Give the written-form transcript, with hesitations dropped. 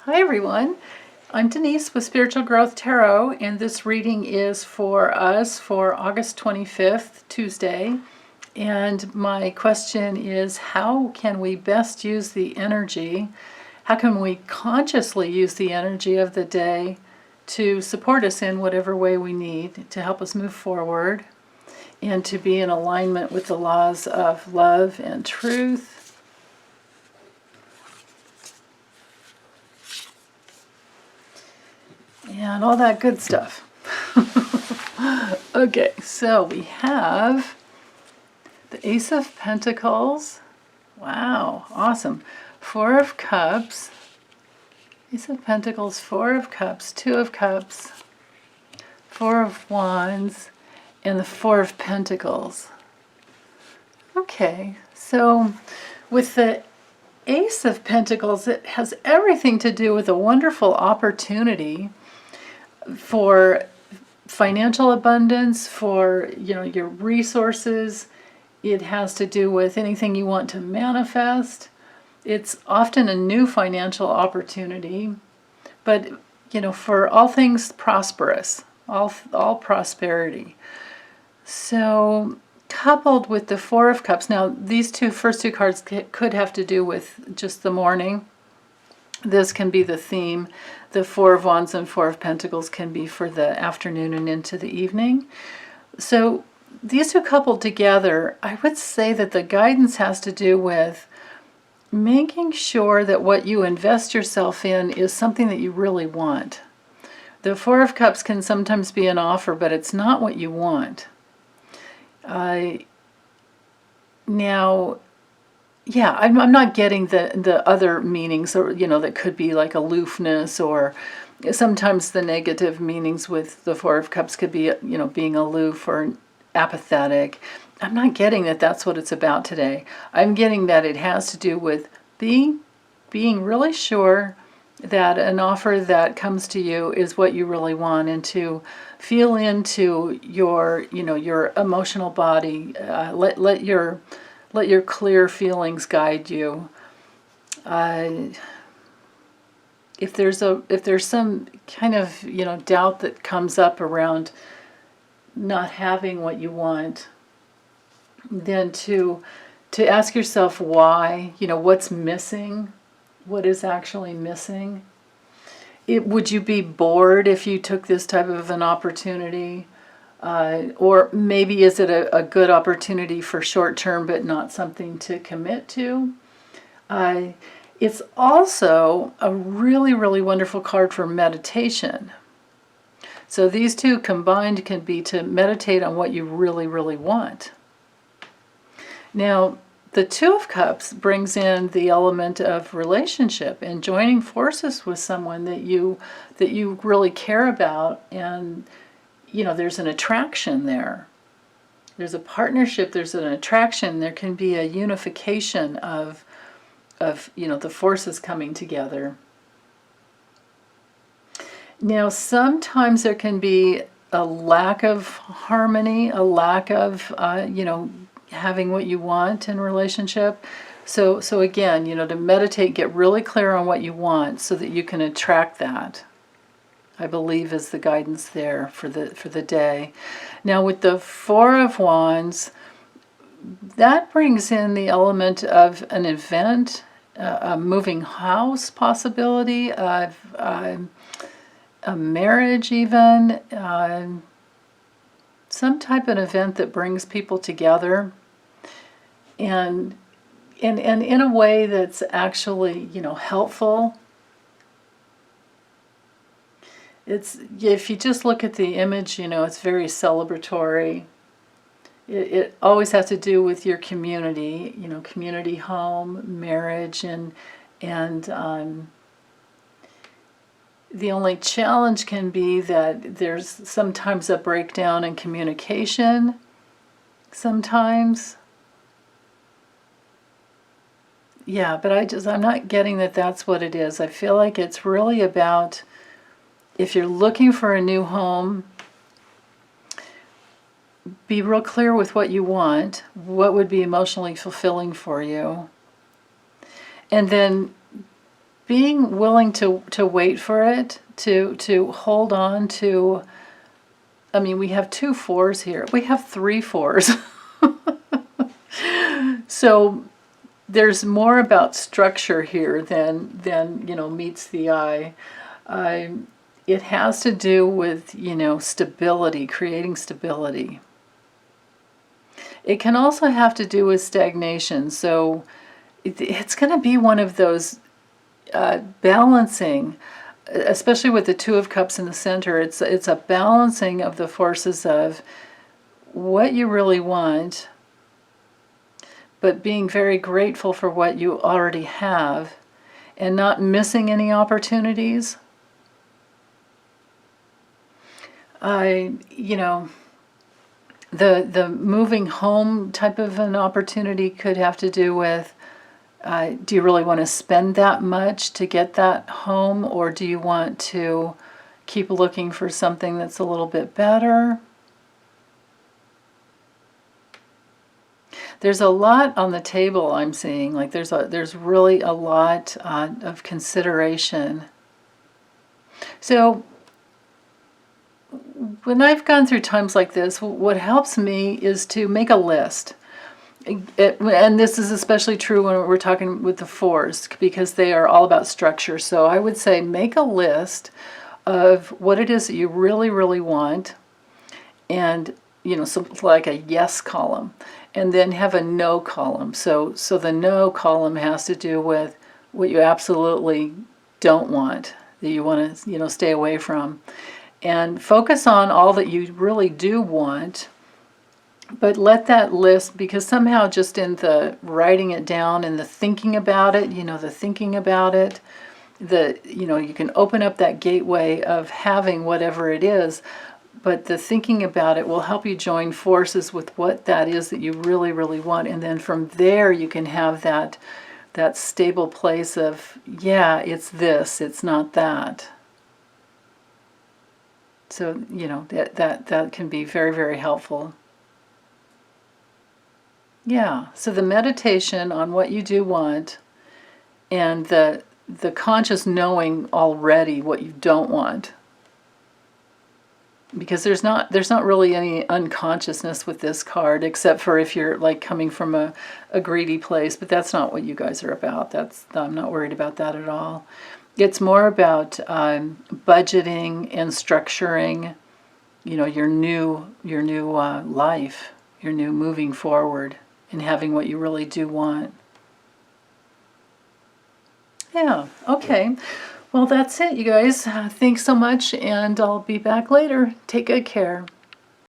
Hi everyone, I'm Denise with Spiritual Growth Tarot, and this reading is for us for August 25th, Tuesday. And my question is, how can we best use the energy? How can we consciously use the energy of the day to support us in whatever way we need to help us move forward and to be in alignment with the laws of love and truth? And all that good stuff. Okay, so we have the Ace of Pentacles. Wow, awesome. Four of Cups. Ace of Pentacles, Four of Cups, Two of Cups, Four of Wands, and the Four of Pentacles. Okay, so with the Ace of Pentacles, it has everything to do with a wonderful opportunity for financial abundance, for your resources. It has to do with anything you want to manifest. It's often a new financial opportunity, but for all things prosperous, all prosperity. So coupled with the Four of Cups, now these first two cards could have to do with just the morning. This can be the theme. The Four of Wands and Four of Pentacles can be for the afternoon and into the evening. So these two coupled together, I would say that the guidance has to do with making sure that what you invest yourself in is something that you really want. The Four of Cups can sometimes be an offer, but it's not what you want. Now, yeah, I'm not getting the other meanings, or that could be like aloofness, or sometimes the negative meanings with the Four of Cups could be being aloof or apathetic. I'm not getting that that's what it's about today. I'm getting that it has to do with being really sure that an offer that comes to you is what you really want, and to feel into your emotional body. Let your clear feelings guide you. If there's some kind of doubt that comes up around not having what you want, then to ask yourself why. What's missing? What is actually missing? Would you be bored if you took this type of an opportunity? Or maybe is it a good opportunity for short term, but not something to commit to? It's also a really, really wonderful card for meditation. So these two combined can be to meditate on what you really, really want. Now, the Two of Cups brings in the element of relationship and joining forces with someone that you really care about, and there's an attraction there. There's a partnership, there's an attraction, there can be a unification of the forces coming together. Now, sometimes there can be a lack of harmony, a lack of having what you want in relationship. So again, to meditate, get really clear on what you want so that you can attract that, I believe, is the guidance there for the day. Now with the Four of Wands, that brings in the element of an event, a moving house possibility, of a marriage even, some type of event that brings people together, and in a way that's actually helpful. If you just look at the image, it's very celebratory. It always has to do with your community, community, home, marriage, and the only challenge can be that there's sometimes a breakdown in communication. Sometimes. Yeah, but I'm not getting that that's what it is. I feel like it's really about, if you're looking for a new home, be real clear with what you want, what would be emotionally fulfilling for you, and then being willing to wait for it, to hold on to. I mean, we have 2 4s here. We have 3 4s. So there's more about structure here than meets the eye. It has to do with stability, creating stability. It can also have to do with stagnation. So it's going to be one of those balancing, especially with the 2 of Cups in the center. It's a balancing of the forces of what you really want, but being very grateful for what you already have and not missing any opportunities. The moving home type of an opportunity could have to do with, do you really want to spend that much to get that home, or do you want to keep looking for something that's a little bit better? There's a lot on the table, I'm seeing. Like there's really a lot of consideration. So when I've gone through times like this, what helps me is to make a list. And this is especially true when we're talking with the 4s, because they are all about structure. So I would say make a list of what it is that you really, really want, and so like a yes column, and then have a no column. So the no column has to do with what you absolutely don't want, that you want to stay away from, and focus on all that you really do want. But let that list, because somehow just in the writing it down and the thinking about it, you can open up that gateway of having whatever it is, but the thinking about it will help you join forces with what that is that you really, really want. And then from there you can have that stable place of, yeah, it's this, it's not that. So, that can be very, very helpful. Yeah, so the meditation on what you do want, and the conscious knowing already what you don't want. Because there's not really any unconsciousness with this card, except for if you're like coming from a greedy place, but that's not what you guys are about. I'm not worried about that at all. It's more about budgeting and structuring, your new life, your new moving forward, and having what you really do want. Yeah, okay. Well, that's it, you guys. Thanks so much, and I'll be back later. Take good care.